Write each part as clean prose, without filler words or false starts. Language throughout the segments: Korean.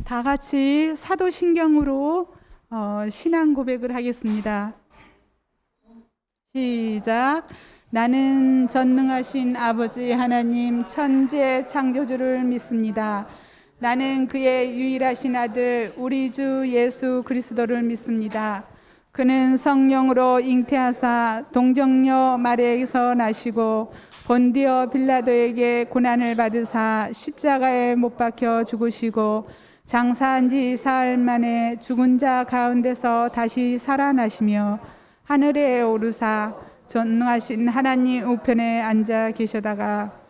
다 같이 사도신경으로 신앙 고백을 하겠습니다. 시작. 나는 전능하신 아버지 하나님 천재 창조주를 믿습니다. 나는 그의 유일하신 아들 우리 주 예수 그리스도를 믿습니다. 그는 성령으로 잉태하사 동정녀 마리아에게서 나시고 본디오 빌라도에게 고난을 받으사 십자가에 못 박혀 죽으시고 장사한 지 사흘 만에 죽은 자 가운데서 다시 살아나시며 하늘에 오르사 전능하신 하나님 우편에 앉아 계시다가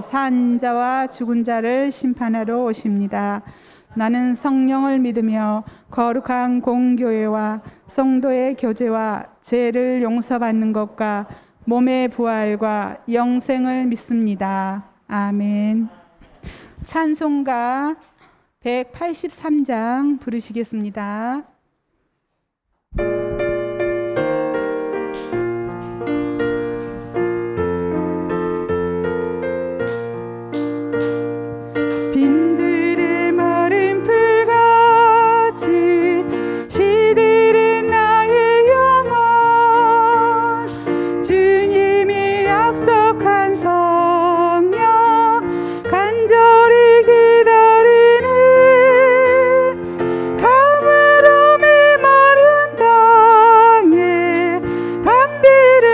산 자와 죽은 자를 심판하러 오십니다. 나는 성령을 믿으며 거룩한 공교회와 성도의 교제와 죄를 용서받는 것과 몸의 부활과 영생을 믿습니다. 아멘. 찬송가 183장 부르시겠습니다. 빈들의 마른 풀같이 시들은 나의 영혼 주님이 약속한 성령 간절히 기다리는 가물어 메마른 땅에 단비를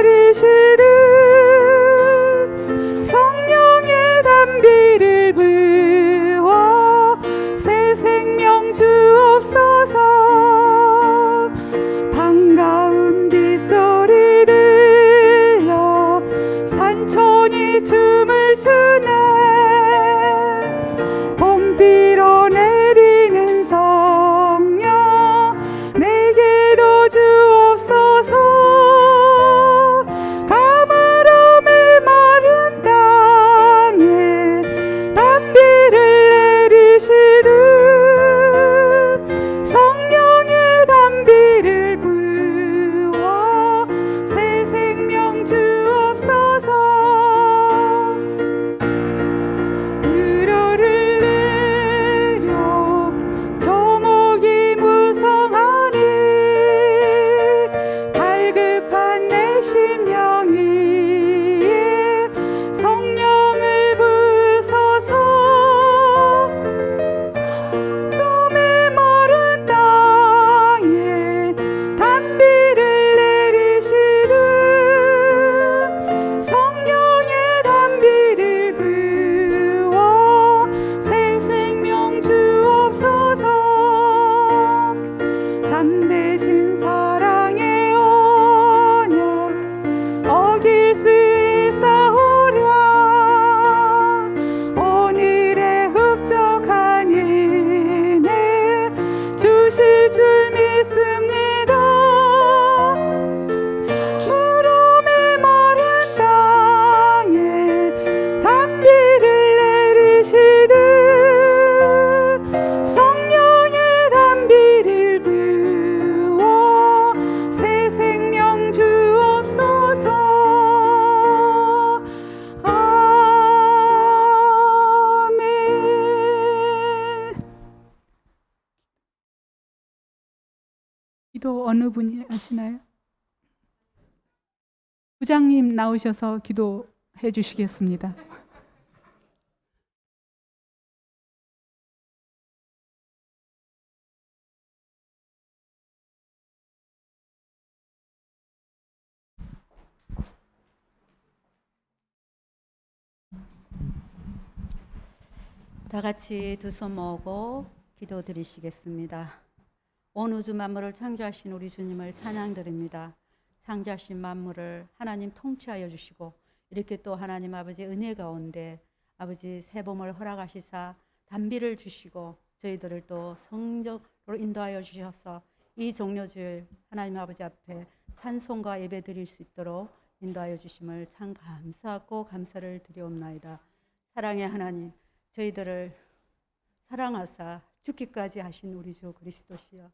내리시는 성령의 단비를 부어 새 생명 주옵소서. 반가운 빗소리 들려 산촌이 춤을 추네. 봄비로 내리는 성령 내게도 주옵소서. 가물어 메마른 땅에 단비를 내리시는 성령의 단비를 부어 새 생명 주옵소서. 위로를 내려 조목이 무성하니 갈급한 내 심령 위에 성령을 부소서. 몸의 마른 땅에 단비를 내리시는 성령의 단비를 부어 새 생명 주옵소서. 잠대신 사랑의 언약 어길 수 있사오랴. 오늘의 흡족한 은혜 주실 줄 믿습니다. 무릎에 마른 땅에 단비를 내리시듯 성령의 단비를 부어 새 생명 주옵소서. 아멘. 기도 어느 분이 하시나요? 부장님 나오셔서 기도해 주시겠습니다. 다 같이 두 손 모으고 기도 드리시겠습니다. 온 우주 만물을 창조하신 우리 주님을 찬양드립니다. 창조하신 만물을 하나님 통치하여 주시고 이렇게 또 하나님 아버지 은혜 가운데 아버지 새 봄을 허락하시사 단비를 주시고 저희들을 또 성적으로 인도하여 주셔서 이 종료주일 하나님 아버지 앞에 찬송과 예배 드릴 수 있도록 인도하여 주심을 참 감사하고 감사를 드리옵나이다. 사랑의 하나님, 저희들을 사랑하사 죽기까지 하신 우리 주 그리스도시여,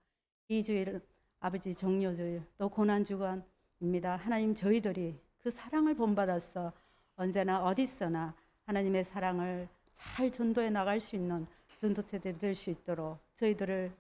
이 주일은 아버지 종료주일 또 고난주간입니다. 하나님, 저희들이 그 사랑을 본받아서 언제나 어디서나 하나님의 사랑을 잘 전도해 나갈 수 있는 전도체들이 될 수 있도록 저희들을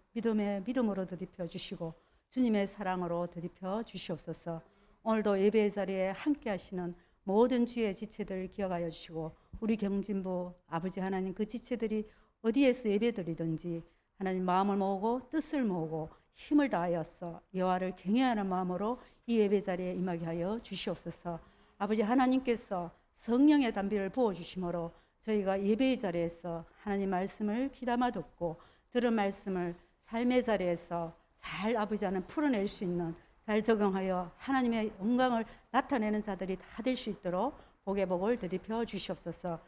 믿음으로 드립혀 주시고 주님의 사랑으로 드립혀 주시옵소서. 오늘도 예배의 자리에 함께 하시는 모든 주의 지체들 기억하여 주시고 우리 경진부 아버지 하나님 그 지체들이 어디에서 예배드리든지 하나님 마음을 모으고 뜻을 모으고 힘을 다하여서 여호와를 경외하는 마음으로 이 예배 자리에 임하게 하여 주시옵소서. 아버지 하나님께서 성령의 담비를 부어주심으로 저희가 예배의 자리에서 하나님 말씀을 귀담아 듣고 들은 말씀을 삶의 자리에서 잘 아버지 하나님 풀어낼 수 있는 잘 적용하여 하나님의 영광을 나타내는 자들이 다 될 수 있도록 복의 복을 되짚어 주시옵소서.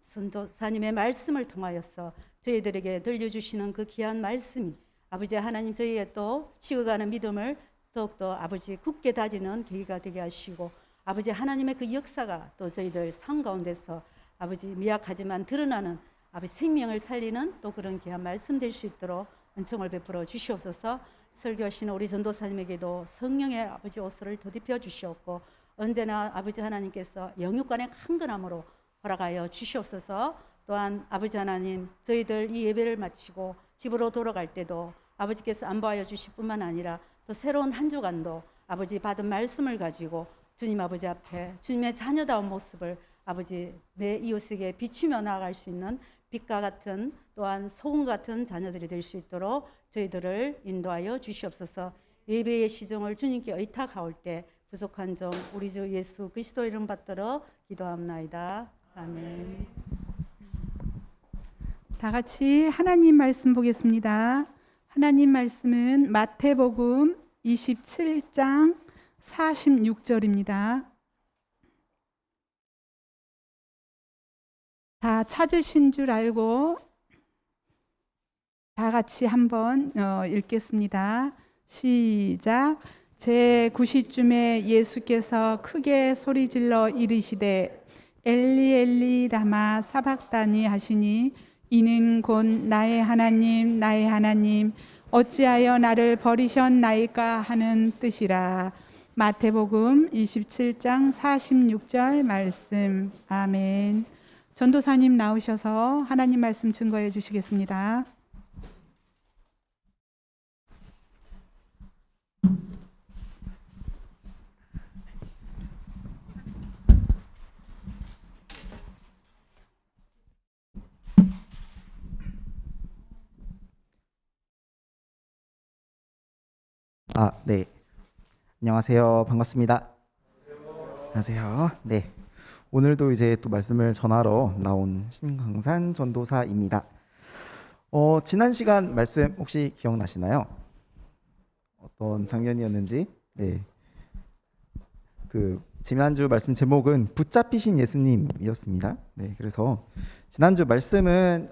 선도사님의 말씀을 통하여서 저희들에게 들려주시는 그 귀한 말씀이 아버지 하나님 저희의 또 식어가는 믿음을 더욱더 아버지 굳게 다지는 계기가 되게 하시고 아버지 하나님의 그 역사가 또 저희들 삶 가운데서 아버지 미약하지만 드러나는 아버지 생명을 살리는 또 그런 귀한 말씀 될 수 있도록 은총을 베풀어 주시옵소서. 설교하시는 우리 전도사님에게도 성령의 아버지 옷을 더입혀 주시옵고 언제나 아버지 하나님께서 영육간의 강건함으로 허락하여 주시옵소서. 또한 아버지 하나님 저희들 이 예배를 마치고 집으로 돌아갈 때도 아버지께서 안보하여 주실 뿐만 아니라 또 새로운 한 주간도 아버지 받은 말씀을 가지고 주님 아버지 앞에 주님의 자녀다운 모습을 아버지 내 이웃에게 비추며 나아갈 수 있는 빛과 같은 또한 소금 같은 자녀들이 될 수 있도록 저희들을 인도하여 주시옵소서. 예배의 시종을 주님께 의탁하올 때 부족한 점 우리 주 예수 그리스도 이름 받들어 기도합나이다. 아멘. 다 같이 하나님 말씀 보겠습니다. 하나님 말씀은 마태복음 27장 46절입니다. 다 찾으신 줄 알고 다 같이 한번 읽겠습니다. 시작. 제9시쯤에 예수께서 크게 소리질러 이르시되 엘리 엘리 라마 사박다니 하시니 이는 곧 나의 하나님 나의 하나님 어찌하여 나를 버리셨나이까 하는 뜻이라. 마태복음 27장 46절 말씀. 아멘. 전도사님 나오셔서 하나님 말씀 증거해 주시겠습니다. 네. 안녕하세요. 반갑습니다. 안녕하세요. 네. 오늘도 이제 또 말씀을 전하러 나온 신강산 전도사입니다. 지난 시간 말씀 혹시 기억나시나요? 어떤 장면이었는지? 네. 지난주 말씀 제목은 붙잡히신 예수님이었습니다. 네. 그래서 지난주 말씀은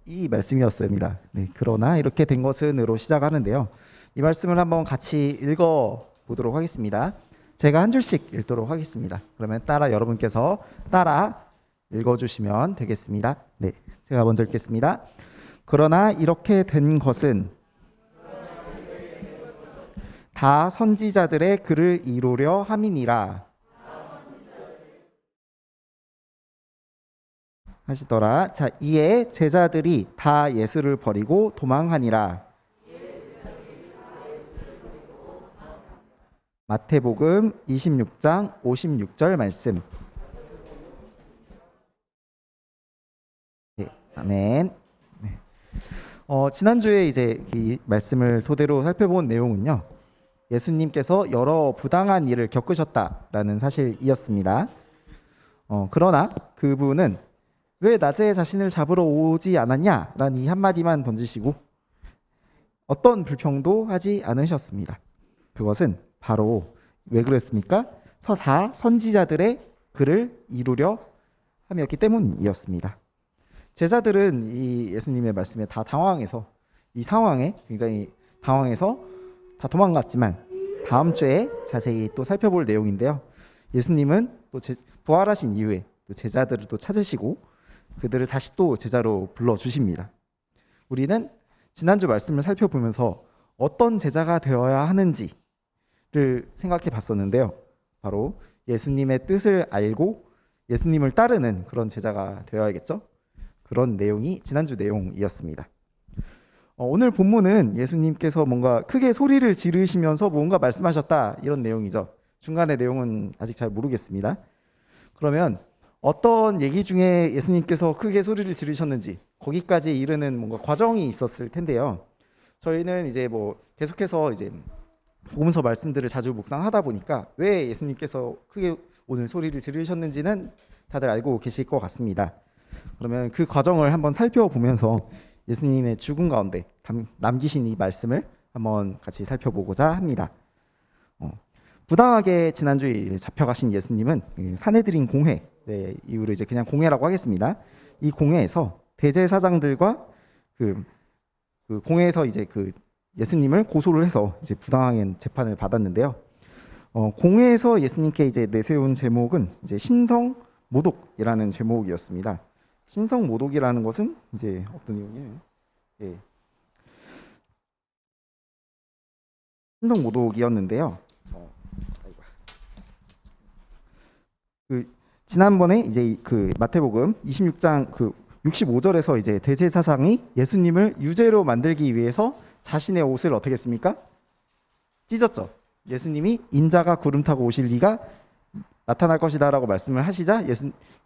이 말씀이었습니다. 네. 그러나 이렇게 된 것은으로 시작하는데요. 이 말씀을 한번 같이 읽어 보도록 하겠습니다. 제가 한 줄씩 읽도록 하겠습니다. 그러면 여러분께서 따라 읽어주시면 되겠습니다. 네, 제가 먼저 읽겠습니다. 그러나 이렇게 된 것은 다 선지자들의 글을 이루려 함이니라 하시더라. 자, 이에 제자들이 다 예수를 버리고 도망하니라. 마태복음 26장 56절 말씀. 네, 아멘. 네. 지난주에 이제 이 말씀을 토대로 살펴본 내용은요. 예수님께서 여러 부당한 일을 겪으셨다라는 사실이었습니다. 그러나 그분은 왜 낮에 자신을 잡으러 오지 않았냐라는 이 한마디만 던지시고 어떤 불평도 하지 않으셨습니다. 그것은 바로 왜 그랬습니까? 다 선지자들의 글을 이루려 함이었기 때문이었습니다. 제자들은 이 예수님의 말씀에 다 당황해서 이 상황에 굉장히 당황해서 다 도망갔지만 다음 주에 자세히 또 살펴볼 내용인데요. 예수님은 또 부활하신 이후에 또 제자들을 또 찾으시고 그들을 다시 또 제자로 불러주십니다. 우리는 지난주 말씀을 살펴보면서 어떤 제자가 되어야 하는지 를 생각해 봤었는데요. 바로 예수님의 뜻을 알고 예수님을 따르는 그런 제자가 되어야겠죠. 그런 내용이 지난주 내용이었습니다. 오늘 본문은 예수님께서 뭔가 크게 소리를 지르시면서 뭔가 말씀하셨다 이런 내용이죠. 중간의 내용은 아직 잘 모르겠습니다. 그러면 어떤 얘기 중에 예수님께서 크게 소리를 지르셨는지 거기까지 이르는 뭔가 과정이 있었을 텐데요. 저희는 이제 뭐 계속해서 이제 복음서 말씀들을 자주 묵상하다 보니까 왜 예수님께서 크게 오늘 소리를 지르셨는지는 다들 알고 계실 것 같습니다. 그러면 그 과정을 한번 살펴보면서 예수님의 죽음 가운데 남기신 이 말씀을 한번 같이 살펴보고자 합니다. 부당하게 지난주에 잡혀가신 예수님은 사내들인 공회, 이후로 이제 그냥 공회라고 하겠습니다. 이 공회에서 대제사장들과 그 공회에서 이제 그 예수님을 고소를 해서 이제 부당하게 재판을 받았는데요. 공회에서 예수님께 이제 내세운 제목은 이제 신성모독이라는 제목이었습니다. 신성모독이라는 것은 이제 어떤 내용이에요? 예. 신성모독이었는데요. 지난번에 이제 그 마태복음 26장 그 65절에서 이제 대제사장이 예수님을 유죄로 만들기 위해서 자신의 옷을 어떻게 했습니까? 찢었죠. 예수님이 인자가 구름 타고 오실 리가 나타날 것이다라고 말씀을 하시자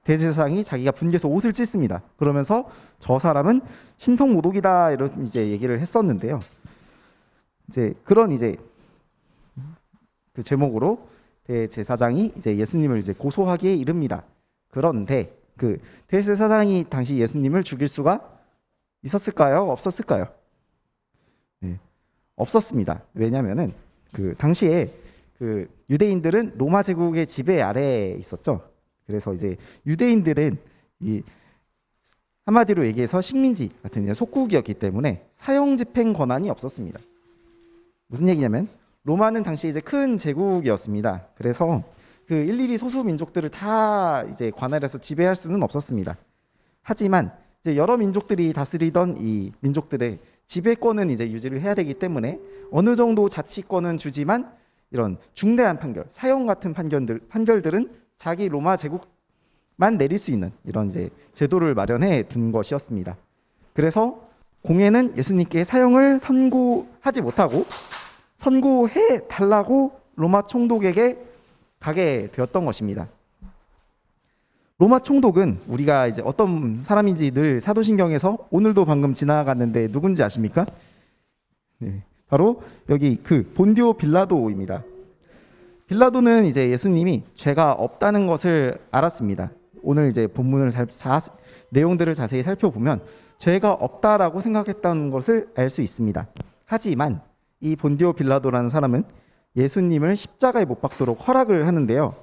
대제사장이 자기가 분개해서 옷을 찢습니다. 그러면서 저 사람은 신성모독이다 이런 이제 얘기를 했었는데요. 이제 그런 이제 그 제목으로 대제사장이 이제 예수님을 이제 고소하기에 이릅니다. 그런데 그 대제사장이 당시 예수님을 죽일 수가 있었을까요? 없었을까요? 네, 없었습니다. 왜냐하면은 그 당시에 그 유대인들은 로마 제국의 지배 아래에 있었죠. 그래서 이제 유대인들은 이 한마디로 얘기해서 식민지 같은 이제 속국이었기 때문에 사형 집행 권한이 없었습니다. 무슨 얘기냐면 로마는 당시 이제 큰 제국이었습니다. 그래서 그 일일이 소수 민족들을 다 이제 관할해서 지배할 수는 없었습니다. 하지만 이제 여러 민족들이 다스리던 이 민족들의 지배권은 이제 유지를 해야 되기 때문에 어느 정도 자치권은 주지만 이런 중대한 판결, 사형 같은 판결들은 자기 로마 제국만 내릴 수 있는 이런 이제 제도를 마련해 둔 것이었습니다. 그래서 공회는 예수님께 사형을 선고하지 못하고 선고해 달라고 로마 총독에게 가게 되었던 것입니다. 로마 총독은 우리가 이제 어떤 사람인지 늘 사도신경에서 오늘도 방금 지나갔는데 누군지 아십니까? 네, 바로 여기 그 본디오 빌라도입니다. 빌라도는 이제 예수님이 죄가 없다는 것을 알았습니다. 오늘 이제 본문을 내용들을 자세히 살펴보면 죄가 없다라고 생각했던 것을 알 수 있습니다. 하지만 이 본디오 빌라도라는 사람은 예수님을 십자가에 못 박도록 허락을 하는데요.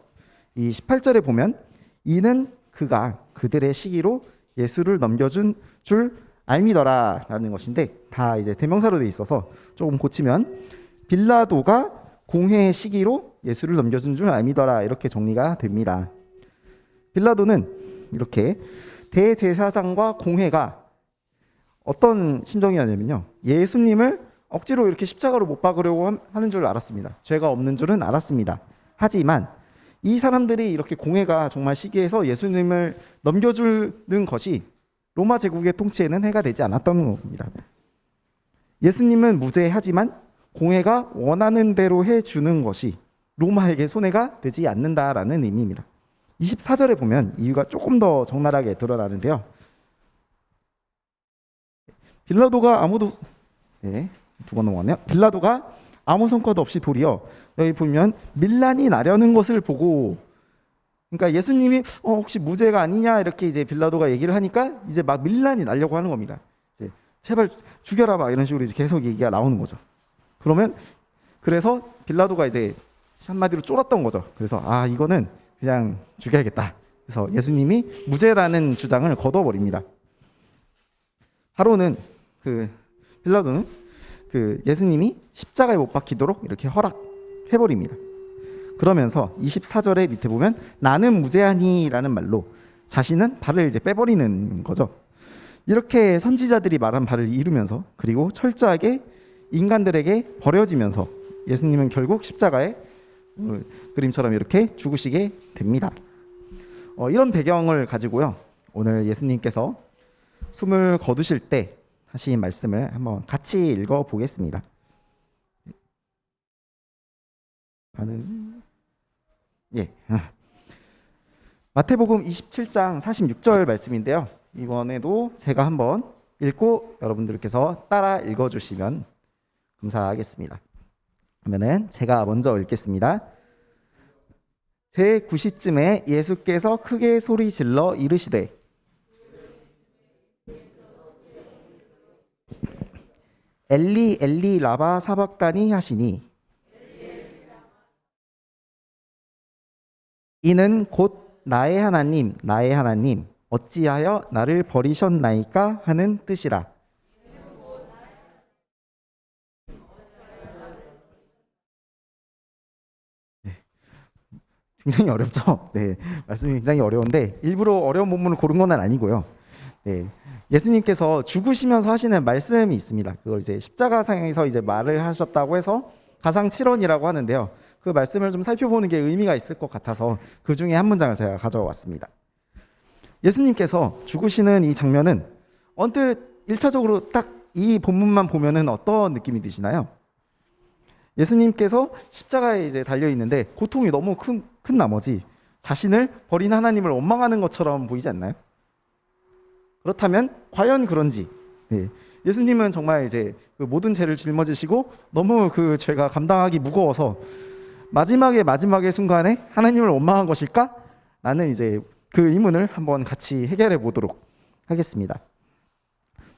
이 18절에 보면 이는 그가 그들의 시기로 예수를 넘겨준 줄 알미더라라는 것인데 다 이제 대명사로 돼 있어서 조금 고치면 빌라도가 공회의 시기로 예수를 넘겨준 줄 알미더라 이렇게 정리가 됩니다. 빌라도는 이렇게 대제사장과 공회가 어떤 심정이었냐면요. 예수님을 억지로 이렇게 십자가로 못 박으려고 하는 줄 알았습니다. 죄가 없는 줄은 알았습니다. 하지만 이 사람들이 이렇게 공회가 정말 시기해서 예수님을 넘겨주는 것이 로마 제국의 통치에는 해가 되지 않았던 겁니다. 예수님은 무죄하지만 공회가 원하는 대로 해주는 것이 로마에게 손해가 되지 않는다라는 의미입니다. 24절에 보면 이유가 조금 더 적나라하게 드러나는데요. 빌라도가 두 번 넘어갔네요. 빌라도가 아무 성과도 없이 도리어 여기 보면 밀란이 나려는 것을 보고, 그러니까 예수님이 혹시 무죄가 아니냐 이렇게 이제 빌라도가 얘기를 하니까 이제 막 밀란이 나려고 하는 겁니다. 이제 제발 죽여라 막 이런 식으로 이제 계속 얘기가 나오는 거죠. 그래서 빌라도가 이제 한마디로 쫄았던 거죠. 그래서 이거는 그냥 죽여야겠다. 그래서 예수님이 무죄라는 주장을 거둬버립니다. 빌라도는 예수님이 십자가에 못 박히도록 이렇게 허락해버립니다. 그러면서 24절에 밑에 보면 나는 무죄하니라는 말로 자신은 발을 이제 빼버리는 거죠. 이렇게 선지자들이 말한 바를 이루면서 그리고 철저하게 인간들에게 버려지면서 예수님은 결국 십자가에 그림처럼 이렇게 죽으시게 됩니다. 이런 배경을 가지고요. 오늘 예수님께서 숨을 거두실 때 하신 말씀을 한번 같이 읽어 보겠습니다. 예. 마태복음 27장 46절 말씀인데요. 이번에도 제가 한번 읽고 여러분들께서 따라 읽어주시면 감사하겠습니다. 그러면은 제가 먼저 읽겠습니다. 제9시쯤에 예수께서 크게 소리 질러 이르시되 엘리 엘리 라바 사박다니 하시니 이는 곧 나의 하나님 나의 하나님 어찌하여 나를 버리셨나이까 하는 뜻이라. 굉장히 어렵죠? 네, 말씀이 굉장히 어려운데 일부러 어려운 본문을 고른 건 아니고요. 네, 예수님께서 죽으시면서 하시는 말씀이 있습니다. 그걸 이제 십자가상에서 이제 말을 하셨다고 해서 가상칠언이라고 하는데요. 그 말씀을 좀 살펴보는 게 의미가 있을 것 같아서 그 중에 한 문장을 제가 가져왔습니다. 예수님께서 죽으시는 이 장면은 언뜻 1차적으로 딱 이 본문만 보면은 어떤 느낌이 드시나요? 예수님께서 십자가에 이제 달려 있는데 고통이 너무 큰 나머지 자신을 버린 하나님을 원망하는 것처럼 보이지 않나요? 그렇다면 과연 그런지. 네. 예수님은 정말 이제 그 모든 죄를 짊어지시고 너무 그 죄가 감당하기 무거워서 마지막의 순간에 하나님을 원망한 것일까? 라는 이제 그 의문을 한번 같이 해결해 보도록 하겠습니다.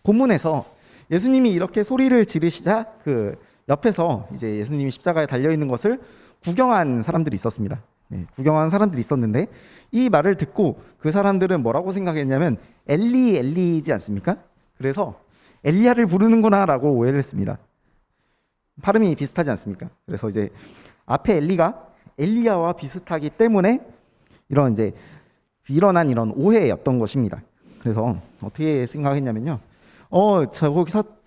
본문에서 예수님이 이렇게 소리를 지르시자 그 옆에서 이제 예수님이 십자가에 달려 있는 것을 구경한 사람들이 있었습니다. 네, 구경한 사람들이 있었는데 이 말을 듣고 그 사람들은 뭐라고 생각했냐면 엘리 엘리이지 않습니까? 그래서 엘리야를 부르는구나라고 오해를 했습니다. 발음이 비슷하지 않습니까? 그래서 이제 앞에 엘리가 엘리야와 비슷하기 때문에 이런 이제 일어난 이런 오해였던 것입니다. 그래서 어떻게 생각했냐면요.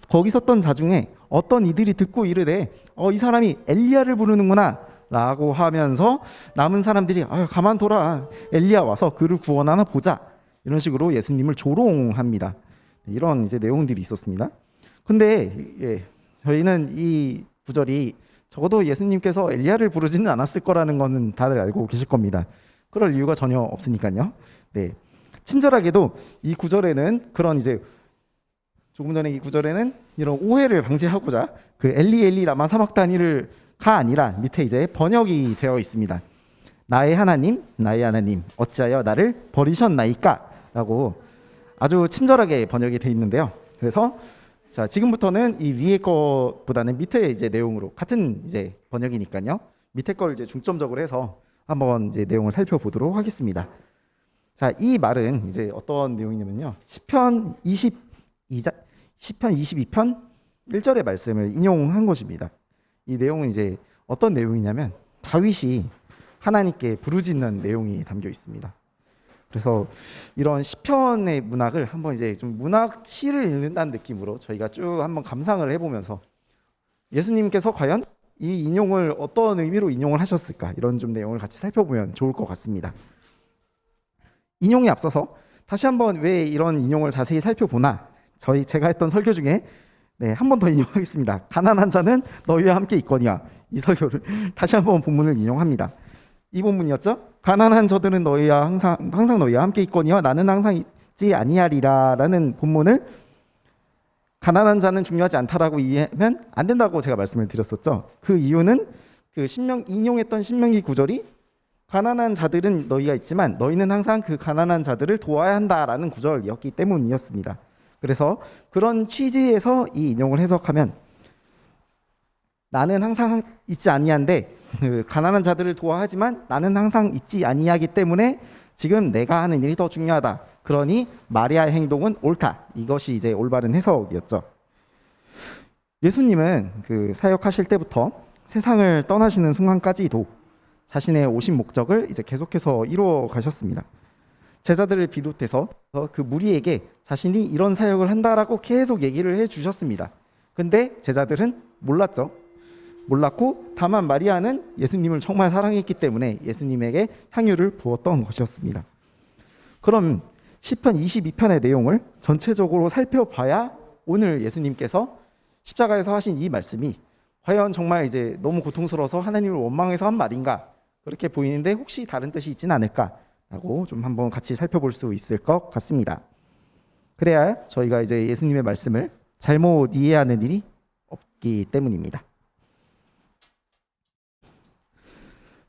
거기 섰던 자 중에 어떤 이들이 듣고 이르되 이 사람이 엘리야를 부르는구나 라고 하면서 남은 사람들이 가만둬라 엘리야 와서 그를 구원하나 보자 이런 식으로 예수님을 조롱합니다. 이런 이제 내용들이 있었습니다. 근데 저희는 이 구절이 적어도 예수님께서 엘리야를 부르지는 않았을 거라는 거는 다들 알고 계실 겁니다. 그럴 이유가 전혀 없으니까요. 네. 친절하게도 이 구절에는 그런 이제 조금 전에 이 구절에는 이런 오해를 방지하고자 그 엘리 엘리 라마 사박다니를 가 아니라 밑에 이제 번역이 되어 있습니다. 나의 하나님 어찌하여 나를 버리셨나이까 라고 아주 친절하게 번역이 되어 있는데요. 그래서 자, 지금부터는 이 위에 거보다는 밑에 이제 내용으로 같은 이제 번역이니까요. 밑에 걸 이제 중점적으로 해서 한번 이제 내용을 살펴보도록 하겠습니다. 자, 이 말은 이제 어떤 내용이냐면요. 시편 22편 1절의 말씀을 인용한 것입니다. 이 내용은 이제 어떤 내용이냐면 다윗이 하나님께 부르짖는 내용이 담겨 있습니다. 그래서 이런 시편의 문학을 한번 이제 좀 문학 시를 읽는다는 느낌으로 저희가 쭉 한번 감상을 해보면서 예수님께서 과연 이 인용을 어떤 의미로 인용을 하셨을까 이런 좀 내용을 같이 살펴보면 좋을 것 같습니다. 인용에 앞서서 다시 한번 왜 이런 인용을 자세히 살펴보나 제가 했던 설교 중에 한 번 더 인용하겠습니다. 가난한 자는 너희와 함께 있거니와 이 설교를 다시 한번 본문을 인용합니다. 이 본문이었죠. 가난한 저들은 너희와 항상 너희와 함께 있거니와 나는 항상 있지 아니하리라 라는 본문을 가난한 자는 중요하지 않다라고 이해하면 안 된다고 제가 말씀을 드렸었죠. 그 이유는 그 인용했던 신명기 구절이 가난한 자들은 너희가 있지만 너희는 항상 그 가난한 자들을 도와야 한다라는 구절이었기 때문이었습니다. 그래서 그런 취지에서 이 인용을 해석하면 나는 항상 있지 아니한데 그 가난한 자들을 도와하지만 나는 항상 있지 아니하기 때문에 지금 내가 하는 일이 더 중요하다. 그러니 마리아의 행동은 옳다. 이것이 이제 올바른 해석이었죠. 예수님은 그 사역하실 때부터 세상을 떠나시는 순간까지도 자신의 오신 목적을 이제 계속해서 이루어 가셨습니다. 제자들을 비롯해서 그 무리에게 자신이 이런 사역을 한다라고 계속 얘기를 해 주셨습니다. 근데 제자들은 몰랐고 다만 마리아는 예수님을 정말 사랑했기 때문에 예수님에게 향유를 부었던 것이었습니다. 그럼 시편 22편의 내용을 전체적으로 살펴봐야 오늘 예수님께서 십자가에서 하신 이 말씀이 과연 정말 이제 너무 고통스러워서 하나님을 원망해서 한 말인가 그렇게 보이는데 혹시 다른 뜻이 있진 않을까라고 좀 한번 같이 살펴볼 수 있을 것 같습니다. 그래야 저희가 이제 예수님의 말씀을 잘못 이해하는 일이 없기 때문입니다.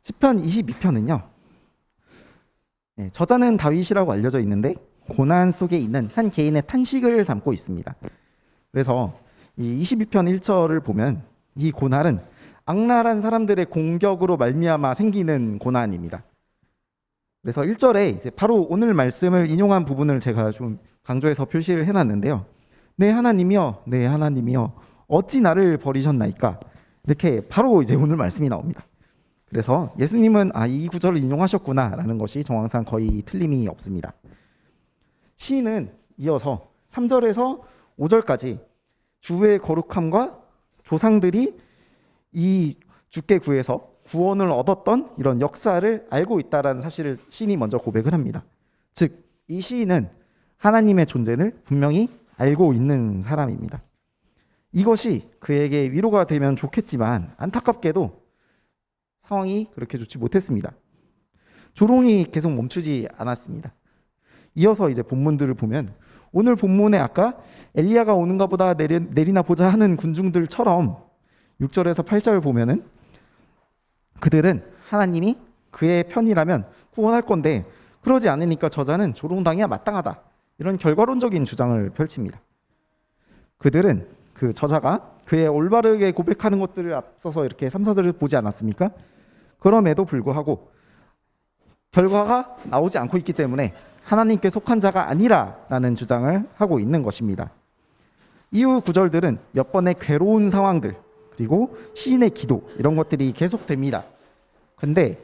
시편 22편은요. 저자는 다윗이라고 알려져 있는데 고난 속에 있는 한 개인의 탄식을 담고 있습니다. 그래서 이 22편 1절을 보면 이 고난은 악랄한 사람들의 공격으로 말미암아 생기는 고난입니다. 그래서 1절에 이제 바로 오늘 말씀을 인용한 부분을 제가 좀 강조해서 표시를 해놨는데요. 내 하나님이여, 내 하나님이여, 어찌 나를 버리셨나이까? 이렇게 바로 이제 오늘 말씀이 나옵니다. 그래서 예수님은 이 구절을 인용하셨구나라는 것이 정황상 거의 틀림이 없습니다. 시인은 이어서 3절에서 5절까지 주의 거룩함과 조상들이 이 주께 구해서 구원을 얻었던 이런 역사를 알고 있다라는 사실을 시인이 먼저 고백을 합니다. 즉, 이 시인은 하나님의 존재를 분명히 알고 있는 사람입니다. 이것이 그에게 위로가 되면 좋겠지만 안타깝게도 상황이 그렇게 좋지 못했습니다. 조롱이 계속 멈추지 않았습니다. 이어서 이제 본문들을 보면 오늘 본문에 아까 엘리야가 오는가 보다 내리나 보자 하는 군중들처럼 6절에서 8절 보면은 그들은 하나님이 그의 편이라면 구원할 건데 그러지 않으니까 저자는 조롱당해야 마땅하다. 이런 결과론적인 주장을 펼칩니다. 그들은 그 저자가 그의 올바르게 고백하는 것들을 앞서서 이렇게 3, 4절을 보지 않았습니까? 그럼에도 불구하고 결과가 나오지 않고 있기 때문에 하나님께 속한 자가 아니라라는 주장을 하고 있는 것입니다. 이후 구절들은 몇 번의 괴로운 상황들 그리고 시인의 기도 이런 것들이 계속됩니다. 근데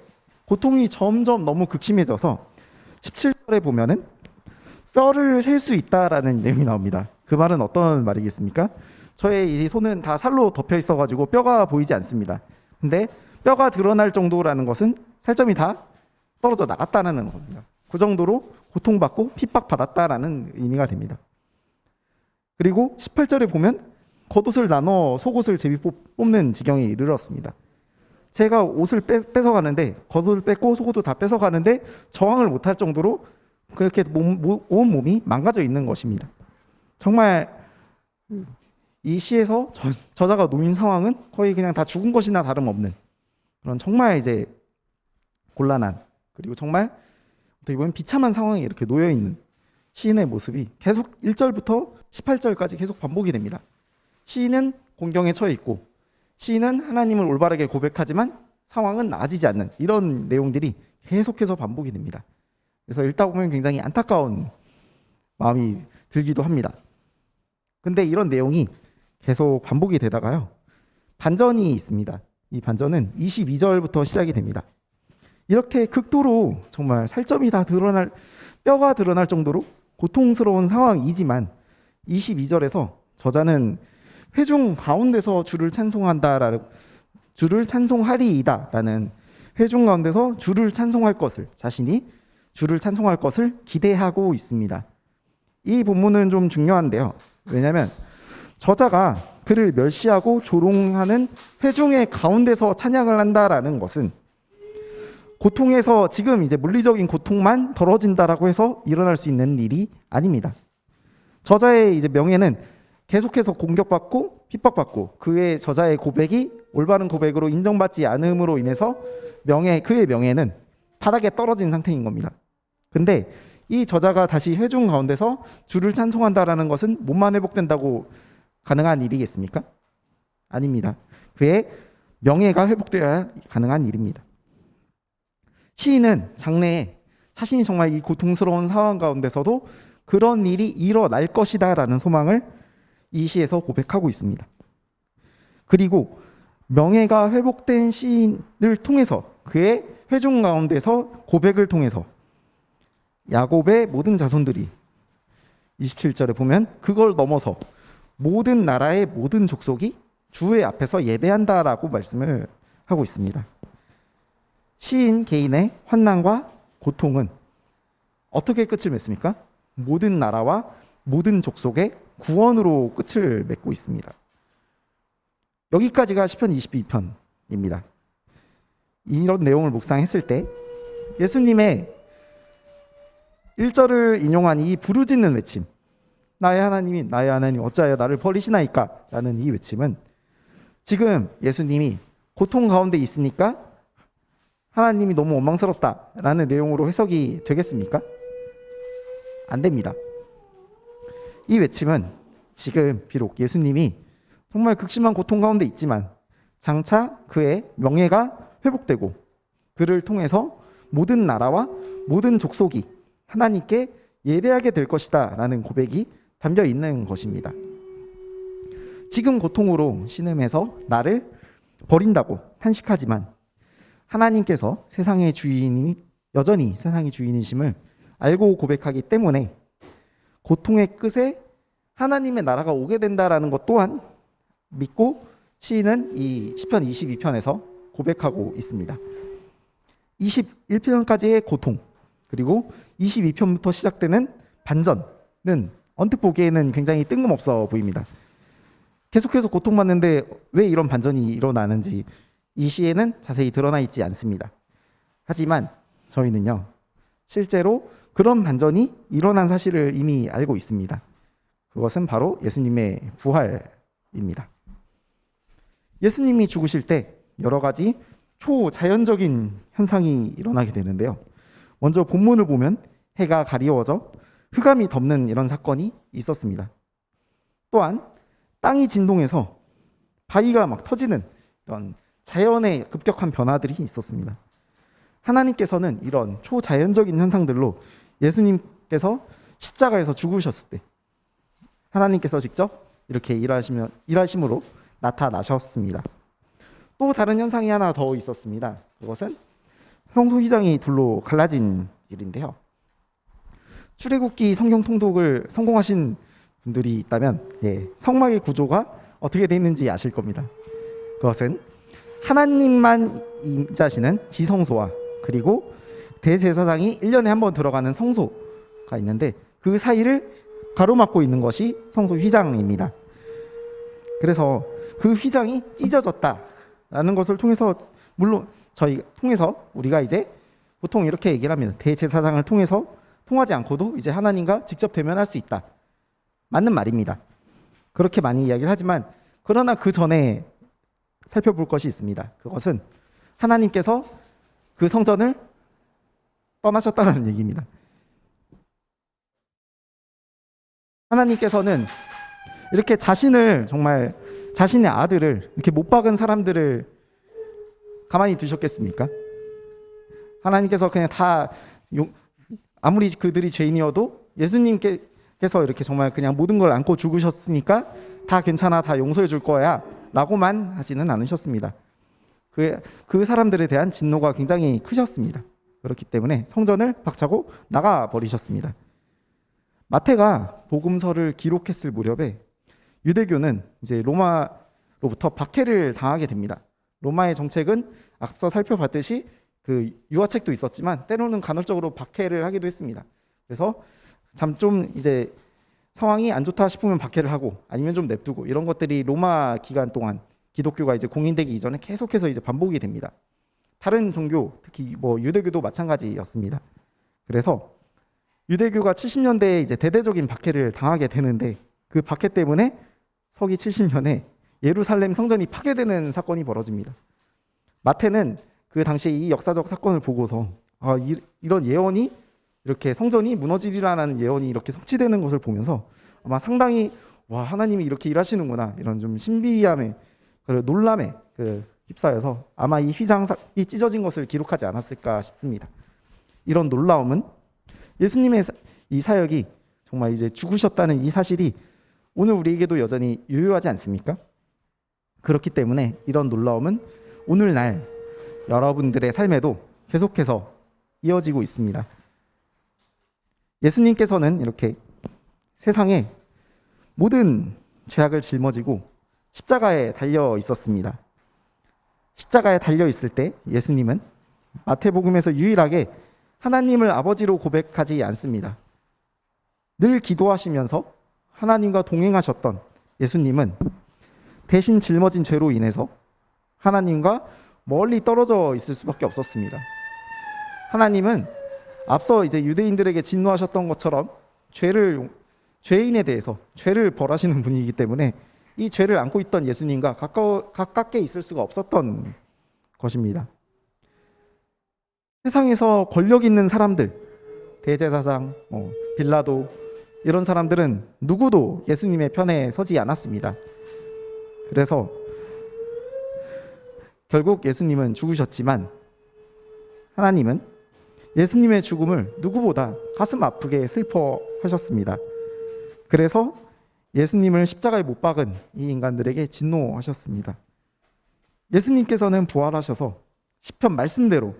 고통이 점점 너무 극심해져서 17절에 보면은 뼈를 셀 수 있다라는 내용이 나옵니다. 그 말은 어떤 말이겠습니까? 저의 이 손은 다 살로 덮여 있어가지고 뼈가 보이지 않습니다. 근데 뼈가 드러날 정도라는 것은 살점이 다 떨어져 나갔다는 겁니다. 그 정도로 고통받고 핍박받았다라는 의미가 됩니다. 그리고 18절에 보면 겉옷을 나눠 속옷을 제비 뽑는 지경에 이르렀습니다. 제가 옷을 뺏어가는데 겉옷을 뺏고 속옷도 다 뺏어가는데 저항을 못할 정도로 그렇게 온 몸이 망가져 있는 것입니다. 정말 이 시에서 저자가 놓인 상황은 거의 그냥 다 죽은 것이나 다름없는 그런 정말 이제 곤란한 그리고 정말 어떻게 보면 비참한 상황에 이렇게 놓여 있는 시인의 모습이 계속 1절부터 18절까지 계속 반복이 됩니다. 시인은 곤경에 처해 있고 시인은 하나님을 올바르게 고백하지만 상황은 나아지지 않는 이런 내용들이 계속해서 반복이 됩니다. 그래서 읽다 보면 굉장히 안타까운 마음이 들기도 합니다. 근데 이런 내용이 계속 반복이 되다가요. 반전이 있습니다. 이 반전은 22절부터 시작이 됩니다. 이렇게 극도로 정말 살점이 다 드러날 뼈가 드러날 정도로 고통스러운 상황이지만 22절에서 저자는 회중 가운데서 주를 찬송하리이다라는 회중 가운데서 주를 찬송할 것을 자신이 주를 찬송할 것을 기대하고 있습니다. 이 본문은 좀 중요한데요. 왜냐하면 저자가 그를 멸시하고 조롱하는 회중의 가운데서 찬양을 한다라는 것은 고통에서 지금 이제 물리적인 고통만 덜어진다라고 해서 일어날 수 있는 일이 아닙니다. 저자의 이제 명예는 계속해서 공격받고 핍박받고 그의 저자의 고백이 올바른 고백으로 인정받지 않음으로 인해서 그의 명예는 바닥에 떨어진 상태인 겁니다. 근데 이 저자가 다시 회중 가운데서 주를 찬송한다라는 것은 몸만 회복된다고 가능한 일이겠습니까? 아닙니다. 그의 명예가 회복되어야 가능한 일입니다. 시인은 장래에 자신이 정말 이 고통스러운 상황 가운데서도 그런 일이 일어날 것이다라는 소망을 이 시에서 고백하고 있습니다. 그리고 명예가 회복된 시인을 통해서 그의 회중 가운데서 고백을 통해서 야곱의 모든 자손들이 27절에 보면 그걸 넘어서 모든 나라의 모든 족속이 주의 앞에서 예배한다라고 말씀을 하고 있습니다. 시인 개인의 환난과 고통은 어떻게 끝을 맺습니까? 모든 나라와 모든 족속의 구원으로 끝을 맺고 있습니다. 여기까지가 시편 22편입니다. 이런 내용을 묵상했을 때 예수님의 1절을 인용한 이 부르짖는 외침, 나의 하나님이 나의 하나님 어찌하여 나를 버리시나이까 라는 이 외침은 지금 예수님이 고통 가운데 있으니까 하나님이 너무 원망스럽다 라는 내용으로 해석이 되겠습니까? 안 됩니다. 이 외침은 지금 비록 예수님이 정말 극심한 고통 가운데 있지만 장차 그의 명예가 회복되고 그를 통해서 모든 나라와 모든 족속이 하나님께 예배하게 될 것이다 라는 고백이 담겨 있는 것입니다. 지금 고통으로 신음해서 나를 버린다고 탄식하지만 하나님께서 세상의 주인이 여전히 세상의 주인이심을 알고 고백하기 때문에 고통의 끝에 하나님의 나라가 오게 된다라는 것 또한 믿고 시인은 이 시편 22편에서 고백하고 있습니다. 21편까지의 고통 그리고 22편부터 시작되는 반전은 언뜻 보기에는 굉장히 뜬금없어 보입니다. 계속해서 고통받는데 왜 이런 반전이 일어나는지 이 시에는 자세히 드러나 있지 않습니다. 하지만 저희는요, 실제로 그런 반전이 일어난 사실을 이미 알고 있습니다. 그것은 바로 예수님의 부활입니다. 예수님이 죽으실 때 여러 가지 초자연적인 현상이 일어나게 되는데요. 먼저 본문을 보면 해가 가리워져 흑암이 덮는 이런 사건이 있었습니다. 또한 땅이 진동해서 바위가 막 터지는 이런 자연의 급격한 변화들이 있었습니다. 하나님께서는 이런 초자연적인 현상들로 예수님께서 십자가에서 죽으셨을 때 하나님께서 직접 이렇게 일하심으로 나타나셨습니다. 또 다른 현상이 하나 더 있었습니다. 그것은 성소 휘장이 둘로 갈라진 일인데요. 출애굽기 성경 통독을 성공하신 분들이 있다면 성막의 구조가 어떻게 되어 있는지 아실 겁니다. 그것은 하나님만 임자시는 지성소와 그리고 대제사장이 1년에 한 번 들어가는 성소가 있는데 그 사이를 가로막고 있는 것이 성소 휘장입니다. 그래서 그 휘장이 찢어졌다라는 것을 통해서 물론 저희 통해서 우리가 이제 보통 이렇게 얘기를 합니다. 대제사장을 통해서 통하지 않고도 이제 하나님과 직접 대면할 수 있다. 맞는 말입니다. 그렇게 많이 이야기를 하지만 그러나 그 전에 살펴볼 것이 있습니다. 그것은 하나님께서 그 성전을 떠나셨다는 얘기입니다. 하나님께서는 이렇게 정말 자신의 아들을 이렇게 못 박은 사람들을 가만히 두셨겠습니까? 하나님께서 그냥 아무리 그들이 죄인이어도 예수님께서 이렇게 정말 그냥 모든 걸 안고 죽으셨으니까 다 괜찮아, 다 용서해 줄 거야 라고만 하지는 않으셨습니다. 그 사람들에 대한 진노가 굉장히 크셨습니다. 그렇기 때문에 성전을 박차고 나가 버리셨습니다. 마태가 복음서를 기록했을 무렵에 유대교는 이제 로마로부터 박해를 당하게 됩니다. 로마의 정책은 앞서 살펴봤듯이 그 유화책도 있었지만 때로는 간헐적으로 박해를 하기도 했습니다. 그래서 좀 이제 상황이 안 좋다 싶으면 박해를 하고 아니면 좀 냅두고 이런 것들이 로마 기간 동안 기독교가 이제 공인되기 이전에 계속해서 이제 반복이 됩니다. 다른 종교, 특히 유대교도 마찬가지였습니다. 그래서 유대교가 70년대에 이제 대대적인 박해를 당하게 되는데 그 박해 때문에 서기 70년에 예루살렘 성전이 파괴되는 사건이 벌어집니다. 마태는 그 당시에 이 역사적 사건을 보고서 이런 예언이 이렇게 성전이 무너지리라는 예언이 이렇게 성취되는 것을 보면서 아마 상당히 하나님이 이렇게 일하시는구나 이런 좀 신비함에 놀람에 휩싸여서 아마 이 휘장이 찢어진 것을 기록하지 않았을까 싶습니다. 이런 놀라움은 예수님의 이 사역이 정말 이제 죽으셨다는 이 사실이 오늘 우리에게도 여전히 유효하지 않습니까? 그렇기 때문에 이런 놀라움은 오늘날 여러분들의 삶에도 계속해서 이어지고 있습니다. 예수님께서는 이렇게 세상에 모든 죄악을 짊어지고 십자가에 달려 있었습니다. 십자가에 달려 있을 때 예수님은 마태복음에서 유일하게 하나님을 아버지로 고백하지 않습니다. 늘 기도하시면서 하나님과 동행하셨던 예수님은 대신 짊어진 죄로 인해서 하나님과 멀리 떨어져 있을 수밖에 없었습니다. 하나님은 앞서 이제 유대인들에게 진노하셨던 것처럼 죄인에 대해서 죄를 벌하시는 분이기 때문에 이 죄를 안고 있던 예수님과 가깝게 있을 수가 없었던 것입니다. 세상에서 권력 있는 사람들, 대제사장, 빌라도 이런 사람들은 누구도 예수님의 편에 서지 않았습니다. 그래서 결국 예수님은 죽으셨지만 하나님은 예수님의 죽음을 누구보다 가슴 아프게 슬퍼하셨습니다. 그래서 예수님을 십자가에 못 박은 이 인간들에게 진노하셨습니다. 예수님께서는 부활하셔서 시편 말씀대로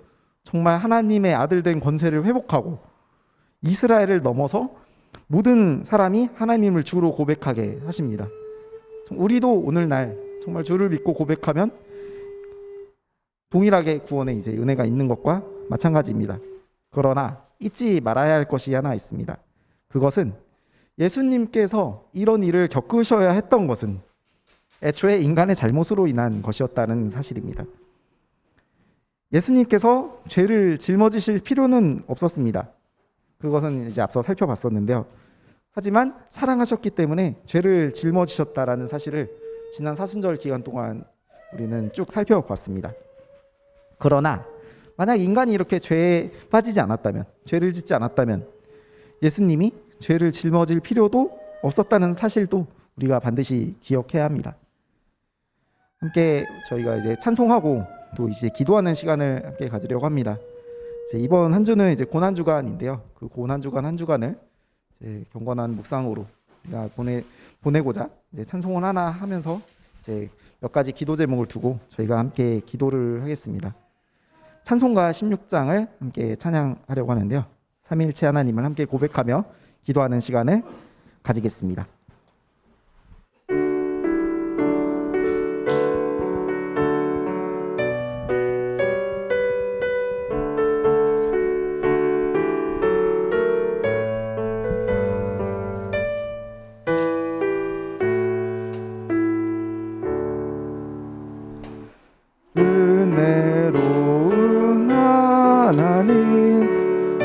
정말 하나님의 아들 된 권세를 회복하고 이스라엘을 넘어서 모든 사람이 하나님을 주로 고백하게 하십니다. 우리도 오늘날 정말 주를 믿고 고백하면 동일하게 구원의 이제 은혜가 있는 것과 마찬가지입니다. 그러나 잊지 말아야 할 것이 하나 있습니다. 그것은 예수님께서 이런 일을 겪으셔야 했던 것은 애초에 인간의 잘못으로 인한 것이었다는 사실입니다. 예수님께서 죄를 짊어지실 필요는 없었습니다. 그것은 이제 앞서 살펴봤었는데요. 하지만 사랑하셨기 때문에 죄를 짊어지셨다라는 사실을 지난 사순절 기간 동안 우리는 쭉 살펴봤습니다. 그러나 만약 인간이 이렇게 죄에 빠지지 않았다면, 죄를 짓지 않았다면 예수님이 죄를 짊어질 필요도 없었다는 사실도 우리가 반드시 기억해야 합니다. 함께 저희가 이제 찬송하고 또 이제 기도하는 시간을 함께 가지려고 합니다. 이제 이번 한 주는 이제 고난 주간인데요. 그 고난 주간 한 주간을 이제 경건한 묵상으로 우리가 보내고자 이제 찬송을 하나 하면서 이제 몇 가지 기도 제목을 두고 저희가 함께 기도를 하겠습니다. 찬송가 16장을 함께 찬양하려고 하는데요. 삼위일체 하나님을 함께 고백하며 기도하는 시간을 가지겠습니다. 은혜로운 하나님,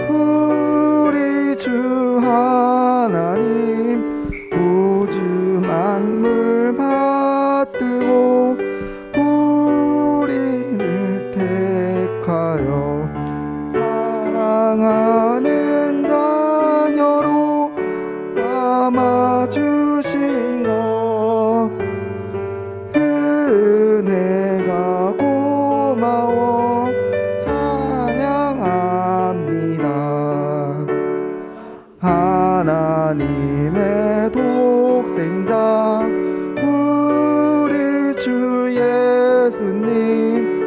우리 주 하나님, 우주 만물 받들고 우리를 택하여 사랑하는 자녀로 삼아주신 것, 은혜가 고마워 찬양합니다. 하나님의 독생자 우리 주 예수님,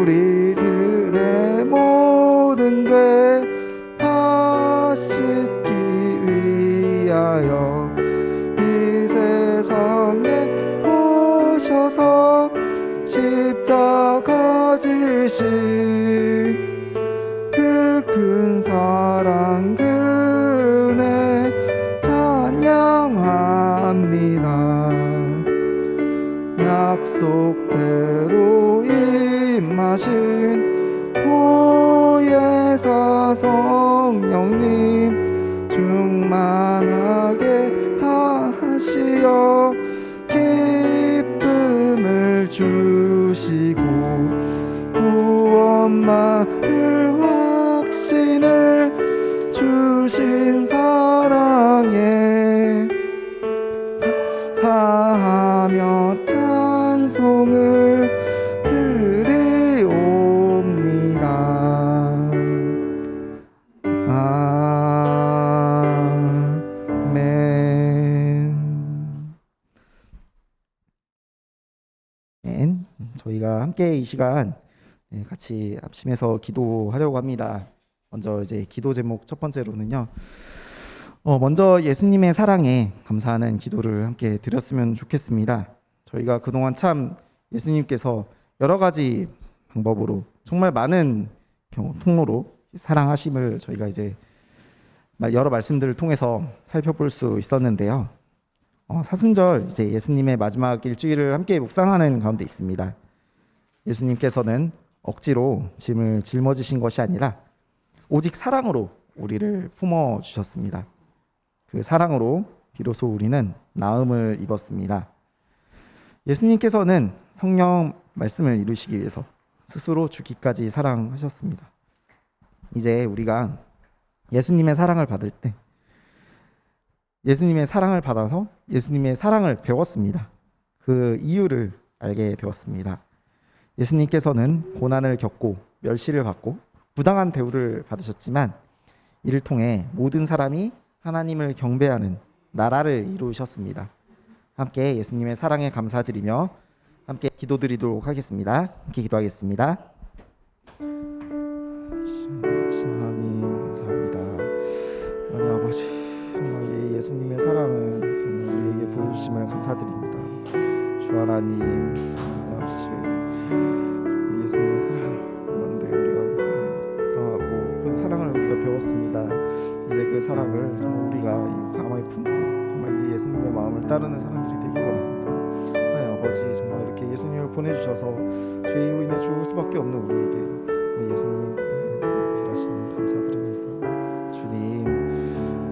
우리들의 모든 죄 다 씻기 위하여 이 세상에 오셔서 십자가 지신 그 큰 사랑, 그 은혜 찬양합니다. 약속대로 임하신 보혜사 성령님, 충만하게 하시어 기쁨을 주시고 구원받을 확신을 주신 사랑에 사하며 찬송을 드리옵니다. 아멘. 저희가 함께 이 시간 같이 합심해서 기도하려고 합니다. 먼저 이제 기도 제목 첫 번째로는요. 먼저 예수님의 사랑에 감사하는 기도를 함께 드렸으면 좋겠습니다. 저희가 그동안 참 예수님께서 여러 가지 방법으로 정말 많은 통로로 사랑하심을 저희가 이제 여러 말씀들을 통해서 살펴볼 수 있었는데요. 사순절 이제 예수님의 마지막 일주일을 함께 묵상하는 가운데 있습니다. 예수님께서는 억지로 짐을 짊어지신 것이 아니라 오직 사랑으로 우리를 품어 주셨습니다. 그 사랑으로 비로소 우리는 나음을 입었습니다. 예수님께서는 성령 말씀을 이루시기 위해서 스스로 죽기까지 사랑하셨습니다. 이제 우리가 예수님의 사랑을 받을 때 예수님의 사랑을 받아서 예수님의 사랑을 배웠습니다. 그 이유를 알게 되었습니다. 예수님께서는 고난을 겪고 멸시를 받고 부당한 대우를 받으셨지만 이를 통해 모든 사람이 하나님을 경배하는 나라를 이루셨습니다. 함께 예수님의 사랑에 감사드리며 함께 기도드리도록 하겠습니다. 함께 기도하겠습니다. 하나님 감사합니다. 하나님 아버지, 정말 예수님의 사랑을 정말 우리에게 보여주심을 감사드립니다. 주 하나님, 아버지, 예수님의 사랑 그런데 우리가 묵상하고 그 사랑을 우리가 배웠습니다. 이제 그 사랑을 정말 우리가 가만히 품고 정말 이 예수님의 마음을 따르는 사람들이 되길 원합니다. 하나님 아버지, 정말 이렇게 예수님을 보내주셔서 죄인으로 인해 죽을 수밖에 없는 우리에게 예수님이 일하시니 감사드립니다. 주님,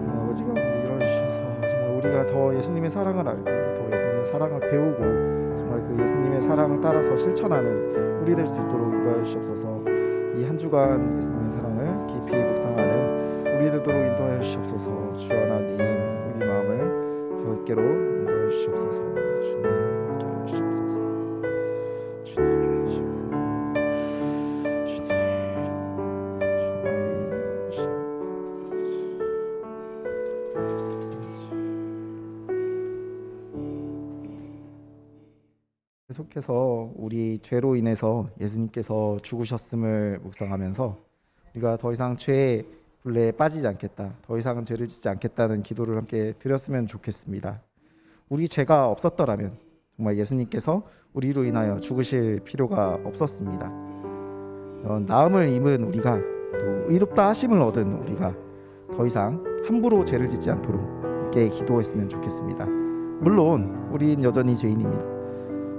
아버지가 일하셔서 정말 우리가 더 예수님의 사랑을 알고 더 예수님의 사랑을 배우고 정말 그 예수님의 사랑을 따라서 실천하는 우리 될 수 있도록 인도하여 주시옵소서. 이 한 주간 예수님의 사랑을 깊이 묵상하는 우리 되도록 인도하여 주시옵소서. 주 하나님, 우리 마음을 주께로 인도하여 주시옵소서. 주님, 인도하여 주시옵소서. 주님, 주시옵소서. 주님, 주 하나님, 계속해서 우리 죄로 인해서 예수님께서 죽으셨음을 묵상하면서 우리가 더 이상 죄의 굴레에 빠지지 않겠다, 더 이상은 죄를 짓지 않겠다는 기도를 함께 드렸으면 좋겠습니다. 우리 죄가 없었더라면 정말 예수님께서 우리로 인하여 죽으실 필요가 없었습니다. 나음을 입은 우리가 또 의롭다 하심을 얻은 우리가 더 이상 함부로 죄를 짓지 않도록 함께 기도했으면 좋겠습니다. 물론 우린 여전히 죄인입니다.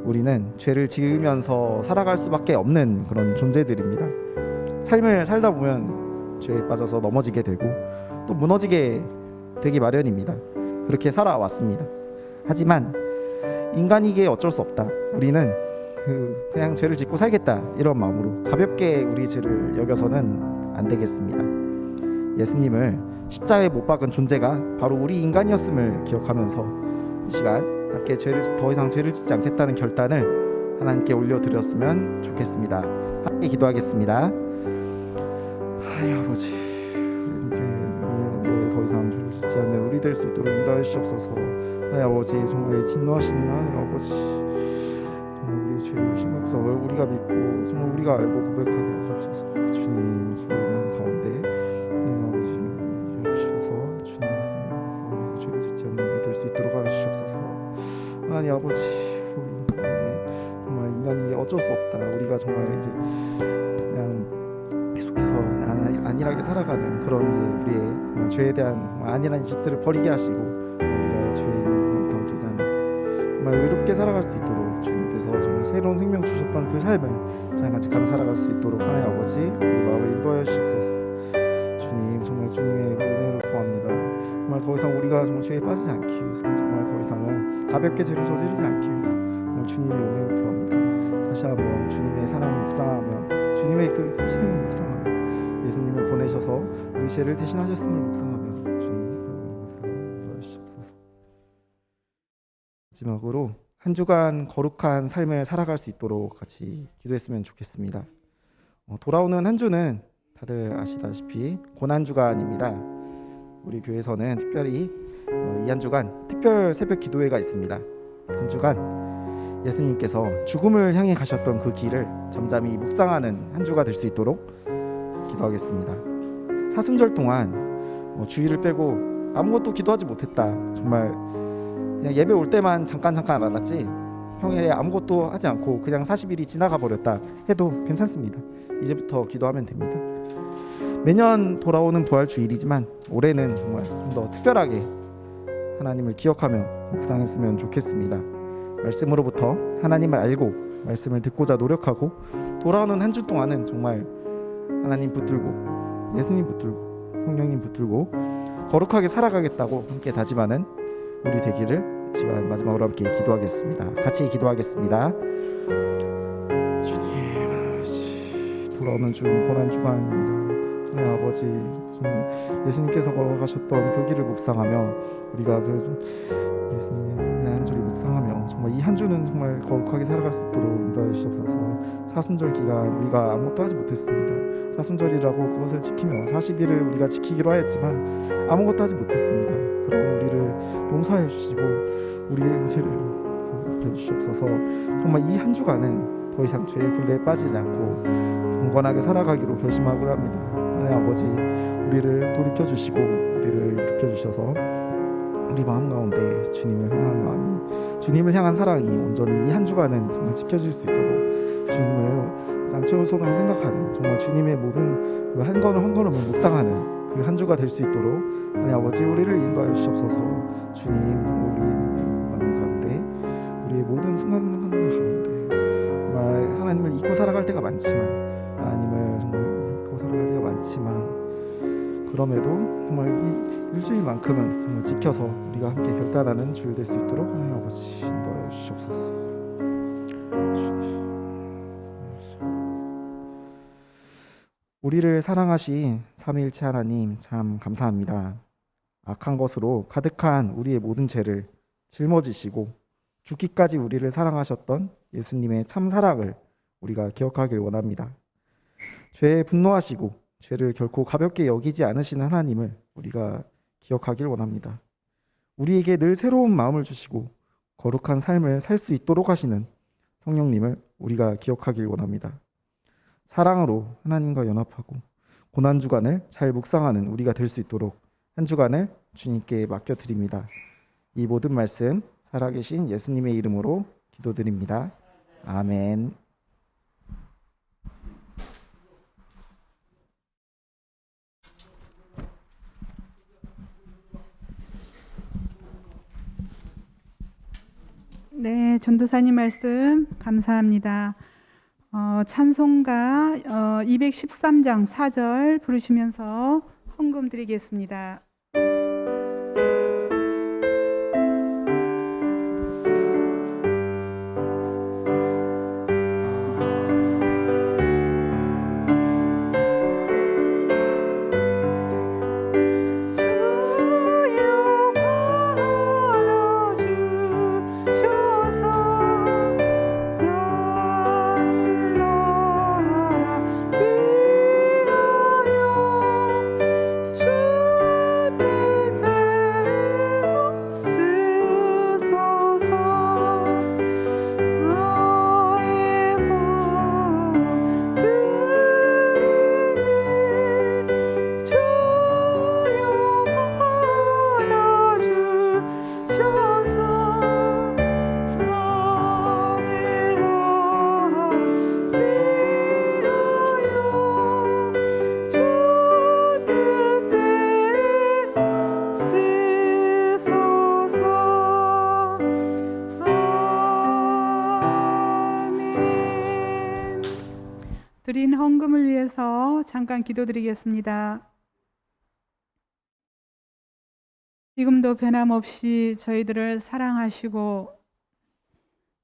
우리는 죄를 지으면서 살아갈 수밖에 없는 그런 존재들입니다. 삶을 살다 보면 죄에 빠져서 넘어지게 되고 또 무너지게 되기 마련입니다. 그렇게 살아왔습니다. 하지만 인간이기에 어쩔 수 없다. 우리는 그냥 죄를 짓고 살겠다 이런 마음으로 가볍게 우리 죄를 여겨서는 안 되겠습니다. 예수님을 십자가에 못 박은 존재가 바로 우리 인간이었음을 기억하면서 이 시간 함께 더 이상 죄를 짓지 않겠다는 결단을 하나님께 올려드렸으면 좋겠습니다. 함께 기도하겠습니다. 하나님 아버지, 이제 더 이상 죄를 짓지 않는 우리 될 수 있도록 인도하여 주시옵소서. 하나님 아버지, 정말 진노하신 하나님 아버지, 정말 우리의 죄의 심각성을 우리가 믿고 정말 우리가 알고 고백하게 하시옵소서. 주님, 저희는 가운데 하나님 아버지 주셔서 주님 죄를 짓지 않는 우리 될 수 있도록 하여 주시옵소서. 하나님 아버지, 정말 인간이 어쩔 수 없다. 우리가 정말 이제 그냥 계속해서 안일하게 살아가는 그런 우리의 죄에 대한 정말 안일한 인식들을 버리게 하시고 우리가 죄인 이상 되지 않는 정말 의롭게 살아갈 수 있도록 주님께서 정말 새로운 생명 주셨던 그 삶을 잘 간직하며 살아갈 수 있도록 하나님 아버지, 우리 마음을 인도하여 주시옵소서. 주님, 정말 주님의 은혜를 구합니다. 정말 더 이상 우리가 정말 죄에 빠지지 않기 위해서, 정말 더 이상은 가볍게 죄를 저지르지 않기 위해서 정말 주님의 은혜를 구합니다. 다시 한번 주님의 사랑을 묵상하며 주님의 그 희생을 묵상하며 예수님을 보내셔서 우리 죄를 대신하셨음을 묵상하며 주님 도와주시옵소서. 마지막으로 한 주간 거룩한 삶을 살아갈 수 있도록 같이 기도했으면 좋겠습니다. 돌아오는 한 주는 다들 아시다시피 고난주간입니다. 우리 교회에서는 특별히 이 한 주간 특별 새벽 기도회가 있습니다. 한 주간 예수님께서 죽음을 향해 가셨던 그 길을 잠잠히 묵상하는 한 주가 될 수 있도록 기도하겠습니다. 사순절 동안 주일을 빼고 아무것도 기도하지 못했다. 정말 그냥 예배 올 때만 잠깐 알았지 평일에 아무것도 하지 않고 그냥 40일이 지나가 버렸다 해도 괜찮습니다. 이제부터 기도하면 됩니다. 매년 돌아오는 부활 주일이지만 올해는 정말 좀 더 특별하게 하나님을 기억하며 묵상했으면 좋겠습니다. 말씀으로부터 하나님을 알고 말씀을 듣고자 노력하고 돌아오는 한 주 동안은 정말 하나님 붙들고 예수님 붙들고 성령님 붙들고 거룩하게 살아가겠다고 함께 다짐하는 우리 되기를 시간 마지막으로 함께 기도하겠습니다. 같이 기도하겠습니다. 주님, 돌아오는 주 고난 주간입니다. 하나님 아버지, 예수님께서 걸어가셨던 그 길을 묵상하며 우리가 그 예수님의 한 주를 묵상하며 정말 이 한 주는 정말 거룩하게 살아갈 수 있도록 인도하여 주옵소서. 사순절 기간 우리가 아무것도 하지 못했습니다. 사순절이라고 그것을 지키며 40일을 우리가 지키기로 하였지만 아무것도 하지 못했습니다. 그러고 우리를 용서해 주시고 우리의 죄를 묵혀 주시옵소서. 정말 이 한 주간은 더 이상 죄의 굴레에 빠지지 않고 경건하게 살아가기로 결심하고 합니다. 하나님 아버지, 우리를 돌이켜 주시고 우리를 일으켜 주셔서 우리 마음 가운데 주님을 향한 마음이, 주님을 향한 사랑이 온전히 이 한 주간은 정말 지켜질 수 있도록 주님을 가장 최우선으로 생각하는, 정말 주님의 모든 그 한 걸음 한 걸음을 묵상하는 그 한 주가 될 수 있도록 하나님 아버지 우리를 인도하여 주시옵소서. 주님, 우리의 마음 가운데 우리의 모든 순간순간들 가운데 정말 하나님을 잊고 살아갈 때가 많지만, 하나님을 정말 잊고 살아갈 때가 많지만 그럼에도 정말 이 일주일만큼은 정말 지켜서 우리가 함께 결단하는 주일 될 수 있도록 하나님 아버지 인도하여 주시옵소서. 우리를 사랑하신 삼위일체 하나님 참 감사합니다. 악한 것으로 가득한 우리의 모든 죄를 짊어지시고 죽기까지 우리를 사랑하셨던 예수님의 참 사랑을 우리가 기억하길 원합니다. 죄에 분노하시고 죄를 결코 가볍게 여기지 않으시는 하나님을 우리가 기억하길 원합니다. 우리에게 늘 새로운 마음을 주시고 거룩한 삶을 살 수 있도록 하시는 성령님을 우리가 기억하길 원합니다. 사랑으로 하나님과 연합하고 고난주간을 잘 묵상하는 우리가 될 수 있도록 한 주간을 주님께 맡겨드립니다. 이 모든 말씀 살아계신 예수님의 이름으로 기도드립니다. 아멘. 네, 전도사님 말씀 감사합니다. 찬송가 213장 4절 부르시면서 헌금 드리겠습니다. 드린 헌금을 위해서 잠깐 기도드리겠습니다. 지금도 변함없이 저희들을 사랑하시고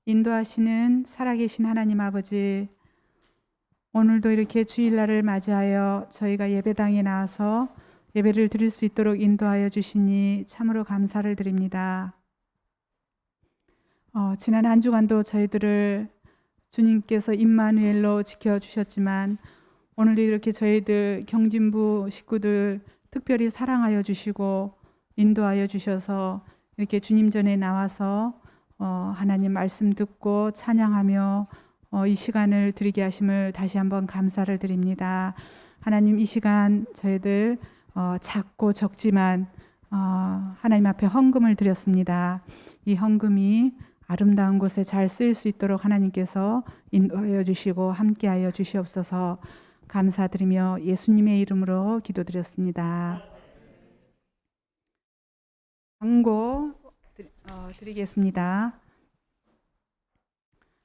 인도하시는 살아계신 하나님 아버지, 오늘도 이렇게 주일날을 맞이하여 저희가 예배당에 나와서 예배를 드릴 수 있도록 인도하여 주시니 참으로 감사를 드립니다. 지난 한 주간도 저희들을 주님께서 임마누엘로 지켜주셨지만 오늘도 이렇게 저희들 경진부 식구들 특별히 사랑하여 주시고 인도하여 주셔서 이렇게 주님 전에 나와서 하나님 말씀 듣고 찬양하며 이 시간을 드리게 하심을 다시 한번 감사를 드립니다. 하나님, 이 시간 저희들 작고 적지만 하나님 앞에 헌금을 드렸습니다. 이 헌금이 아름다운 곳에 잘 쓰일 수 있도록 하나님께서 인도하여 주시고 함께하여 주시옵소서. 감사드리며 예수님의 이름으로 기도드렸습니다. 광고 드리겠습니다.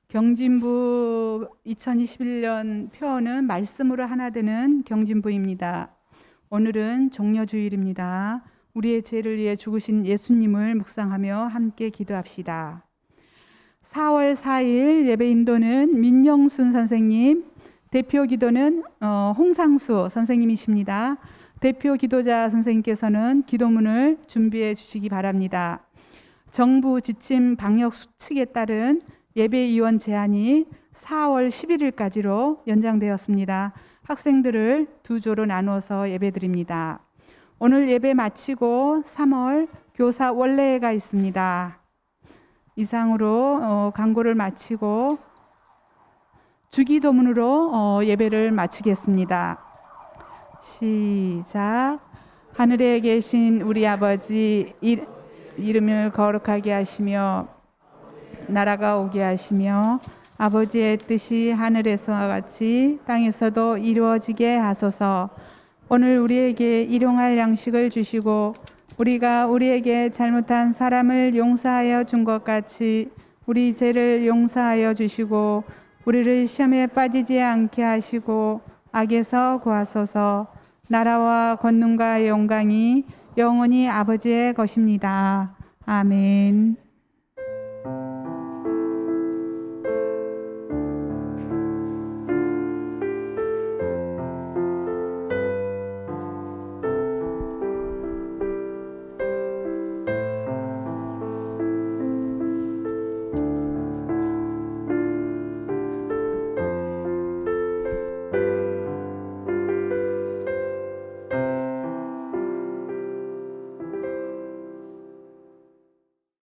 경진부 2021년 표어는 말씀으로 하나 되는 경진부입니다. 오늘은 종려주일입니다. 우리의 죄를 위해 죽으신 예수님을 묵상하며 함께 기도합시다. 4월 4일 예배 인도는 민영순 선생님, 대표 기도는 홍상수 선생님이십니다. 대표 기도자 선생님께서는 기도문을 준비해 주시기 바랍니다. 정부 지침 방역 수칙에 따른 예배 이원 제한이 4월 11일까지로 연장되었습니다. 학생들을 두 조로 나누어서 예배드립니다. 오늘 예배 마치고 3월 교사 원래회가 있습니다. 이상으로 광고를 마치고 주기도문으로 예배를 마치겠습니다. 시작. 하늘에 계신 우리 아버지 이름을 거룩하게 하시며 나라가 오게 하시며 아버지의 뜻이 하늘에서와 같이 땅에서도 이루어지게 하소서. 오늘 우리에게 일용할 양식을 주시고 우리가 우리에게 잘못한 사람을 용서하여 준 것 같이 우리 죄를 용서하여 주시고 우리를 시험에 빠지지 않게 하시고 악에서 구하소서. 나라와 권능과 영광이 영원히 아버지의 것입니다. 아멘.